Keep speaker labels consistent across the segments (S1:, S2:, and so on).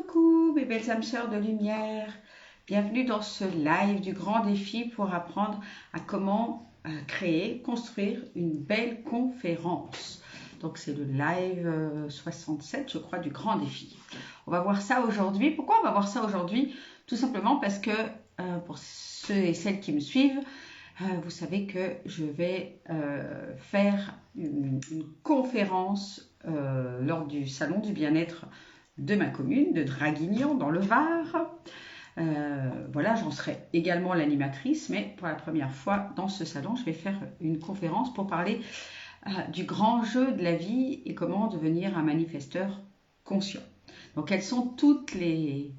S1: Coucou mes belles âmes sœurs de lumière, bienvenue dans ce live du grand défi pour apprendre à comment créer, construire une belle conférence. Donc c'est le live 67 je crois du grand défi. On va voir ça aujourd'hui. Pourquoi on va voir ça aujourd'hui? Tout simplement parce que pour ceux et celles qui me suivent, vous savez que je vais faire une conférence lors du salon du bien-être de ma commune, de Draguignan, dans le Var. Voilà, j'en serai également l'animatrice, mais pour la première fois dans ce salon, je vais faire une conférence pour parler du grand jeu de la vie et comment devenir un manifesteur conscient. Donc, quelles sont toutes les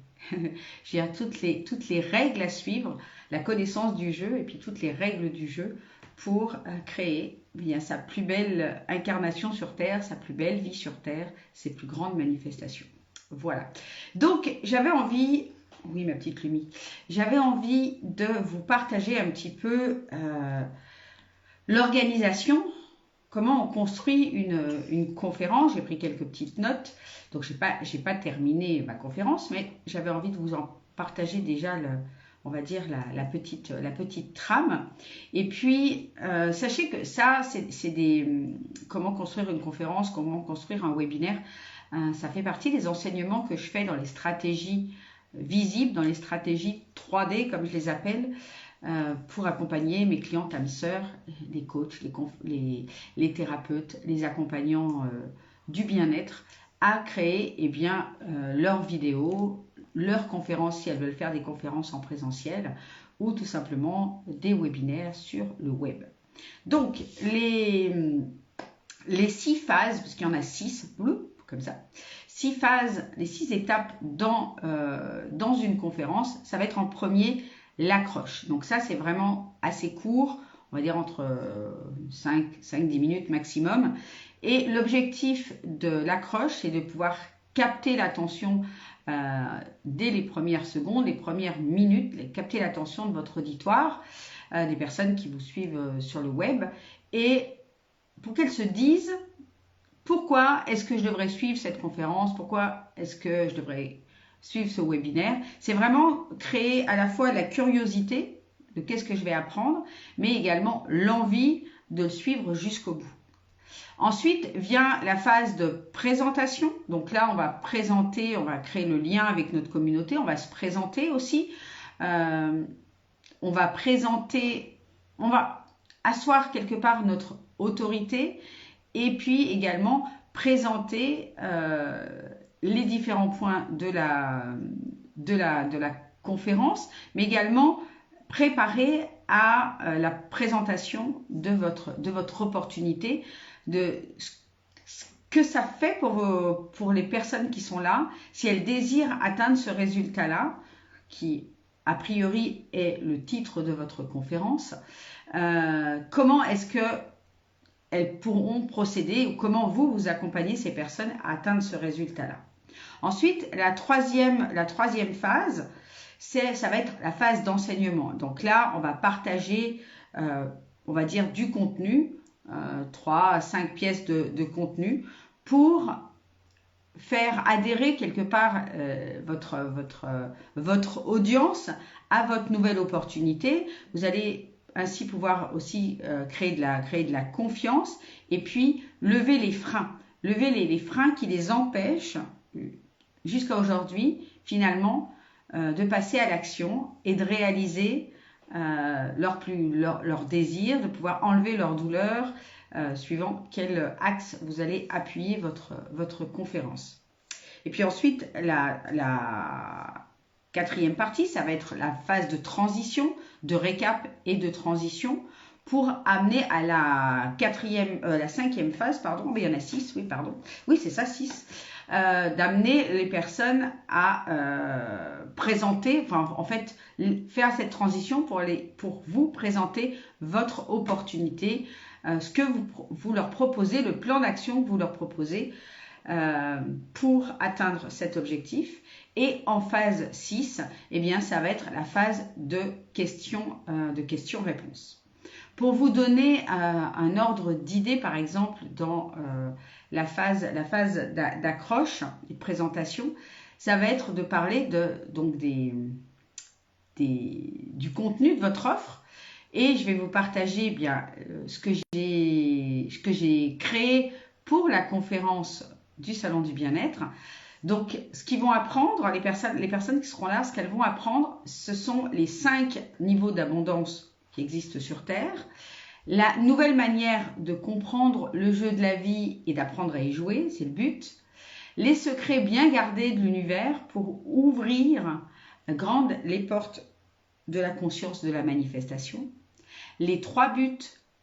S1: règles à suivre, la connaissance du jeu et puis toutes les règles du jeu pour créer bien sa plus belle incarnation sur Terre, sa plus belle vie sur Terre, ses plus grandes manifestations. Voilà. Donc, j'avais envie, oui ma petite Lumi, j'avais envie de vous partager un petit peu l'organisation, comment on construit une conférence. J'ai pris quelques petites notes, donc j'ai pas terminé ma conférence, mais j'avais envie de vous en partager déjà on va dire la petite trame. Et puis, sachez que ça, c'est comment construire une conférence, comment construire un webinaire. Ça fait partie des enseignements que je fais dans les stratégies visibles, dans les stratégies 3D, comme je les appelle, pour accompagner mes clientes âmes sœurs, les coachs, les thérapeutes, les accompagnants du bien-être, à créer leurs vidéos, leurs conférences si elles veulent faire des conférences en présentiel ou tout simplement des webinaires sur le web. Donc, les 6 phases, parce qu'il y en a 6, comme ça, 6 phases, les 6 étapes dans une conférence, ça va être en premier l'accroche. Donc ça, c'est vraiment assez court, on va dire entre 5-10 minutes maximum. Et l'objectif de l'accroche, c'est de pouvoir capter l'attention dès les premières secondes, les premières minutes, capter l'attention de votre auditoire, des personnes qui vous suivent sur le web, et pour qu'elles se disent pourquoi est-ce que je devrais suivre cette conférence, pourquoi est-ce que je devrais suivre ce webinaire. C'est vraiment créer à la fois la curiosité de qu'est-ce que je vais apprendre, mais également l'envie de le suivre jusqu'au bout. Ensuite vient la phase de présentation. Donc là, on va présenter, on va créer le lien avec notre communauté, on va se présenter aussi. On va présenter, on va asseoir quelque part notre autorité et puis également présenter les différents points de la conférence, mais également préparer à la présentation de votre opportunité, de ce que ça fait pour les personnes qui sont là, si elles désirent atteindre ce résultat-là, qui a priori est le titre de votre conférence, comment est-ce que elles pourront procéder ou comment vous accompagnez ces personnes à atteindre ce résultat-là. Ensuite, la troisième phase, ça va être la phase d'enseignement. Donc là, on va partager, on va dire, du contenu, 3 à 5 pièces de contenu pour faire adhérer quelque part votre audience à votre nouvelle opportunité. Vous allez ainsi pouvoir aussi créer de la confiance et puis lever les freins. Lever les freins qui les empêchent jusqu'à aujourd'hui finalement de passer à l'action et de réaliser leur désir, de pouvoir enlever leur douleur suivant quel axe vous allez appuyer votre conférence. Et puis ensuite, la quatrième partie, ça va être la phase de transition, de récap et de transition pour amener à la cinquième phase, pardon, mais il y en a 6, oui, pardon. Oui, c'est ça, 6. D'amener les personnes à présenter, enfin, en fait, faire cette transition pour vous présenter votre opportunité, ce que vous leur proposez, le plan d'action que vous leur proposez pour atteindre cet objectif. Et en phase 6, eh bien, ça va être la phase de questions-réponses. Pour vous donner un ordre d'idée, par exemple, dans la phase d'accroche et de présentation, ça va être de parler donc du contenu de votre offre. Et je vais vous partager bien ce que j'ai créé pour la conférence du Salon du Bien-être. Donc, ce qu'ils vont apprendre, les personnes qui seront là, ce qu'elles vont apprendre, ce sont les 5 niveaux d'abondance qui existent sur Terre, la nouvelle manière de comprendre le jeu de la vie et d'apprendre à y jouer, c'est le but, les secrets bien gardés de l'univers pour ouvrir grandes les portes de la conscience de la manifestation, les 3 buts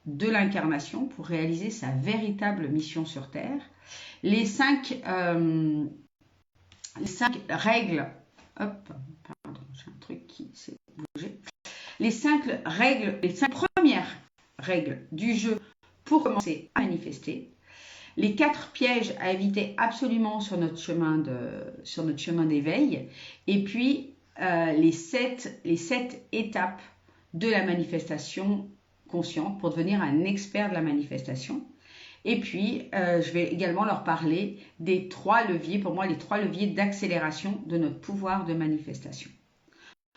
S1: de l'incarnation pour réaliser sa véritable mission sur Terre, les 5 règles, hop, pardon, j'ai un truc qui s'est bougé, les 5 premières règles du jeu pour commencer à manifester, les 4 pièges à éviter absolument sur notre chemin d'éveil, et puis les 7 étapes de la manifestation consciente pour devenir un expert de la manifestation. Et puis, je vais également leur parler des 3 leviers, pour moi, les 3 leviers d'accélération de notre pouvoir de manifestation.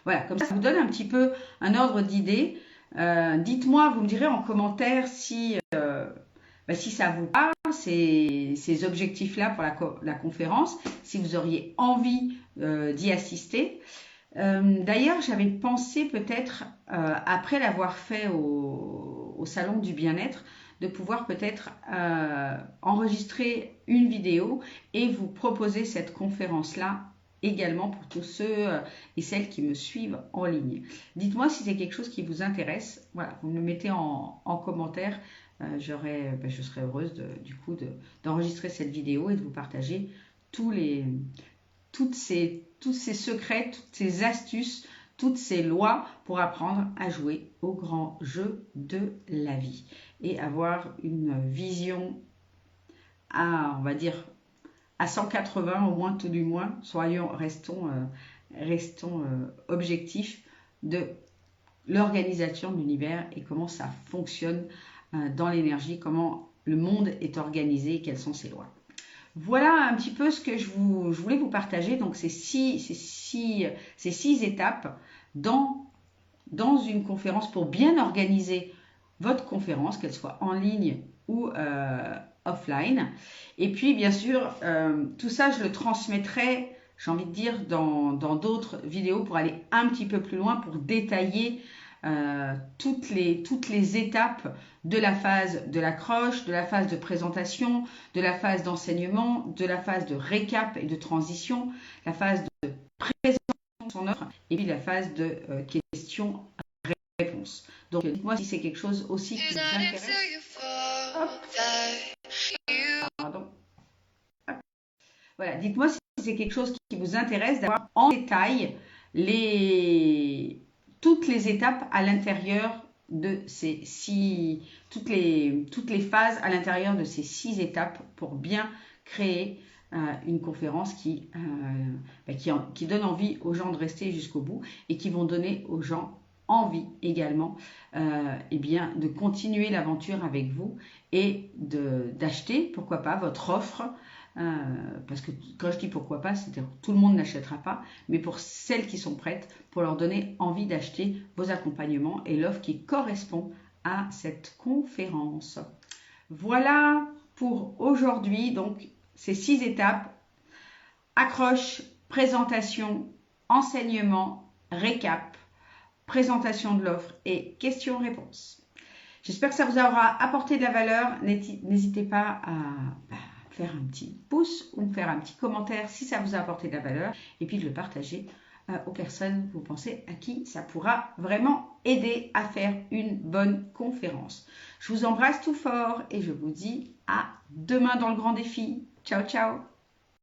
S1: Voilà, comme ça vous donne un petit peu un ordre d'idée. Dites-moi, vous me direz en commentaire si ça vous parle, ces objectifs-là pour la conférence, si vous auriez envie d'y assister. D'ailleurs, j'avais pensé peut-être, après l'avoir fait au Salon du Bien-être, de pouvoir peut-être enregistrer une vidéo et vous proposer cette conférence-là également pour tous ceux et celles qui me suivent en ligne. Dites-moi si c'est quelque chose qui vous intéresse. Voilà, vous me mettez en commentaire. Je serais heureuse d'enregistrer cette vidéo et de vous partager tous ces secrets, toutes ces astuces, toutes ces lois pour apprendre à jouer au grand jeu de la vie et avoir une vision on va dire, à 180 au moins, tout du moins, restons objectifs de l'organisation de l'univers et comment ça fonctionne dans l'énergie, comment le monde est organisé et quelles sont ses lois. Voilà un petit peu ce que je voulais vous partager. Donc, ces six étapes dans une conférence pour bien organiser votre conférence, qu'elle soit en ligne ou offline. Et puis, bien sûr, tout ça, je le transmettrai, j'ai envie de dire, dans d'autres vidéos pour aller un petit peu plus loin, pour détailler toutes les étapes de la phase de l'accroche, de la phase de présentation, de la phase d'enseignement, de la phase de récap et de transition, la phase de présentation de son offre et puis la phase de questions-réponses. Donc, dites-moi si c'est quelque chose aussi qui vous intéresse. Hop. Pardon. Hop. Voilà, dites-moi si c'est quelque chose qui vous intéresse d'avoir en détail toutes les étapes à l'intérieur de toutes les phases à l'intérieur de ces 6 étapes pour bien créer une conférence qui donne envie aux gens de rester jusqu'au bout et qui vont donner aux gens envie également de continuer l'aventure avec vous et d'acheter, pourquoi pas, votre offre. Parce que quand je dis pourquoi pas, c'est-à-dire tout le monde n'achètera pas, mais pour celles qui sont prêtes, pour leur donner envie d'acheter vos accompagnements et l'offre qui correspond à cette conférence. Voilà pour aujourd'hui, donc ces 6 étapes: accroche, présentation, enseignement, récap, présentation de l'offre et questions-réponses. J'espère que ça vous aura apporté de la valeur. N'hésitez pas à faire un petit pouce ou faire un petit commentaire si ça vous a apporté de la valeur et puis de le partager aux personnes vous pensez à qui ça pourra vraiment aider à faire une bonne conférence. Je vous embrasse tout fort et je vous dis à demain dans le grand défi. Ciao, ciao!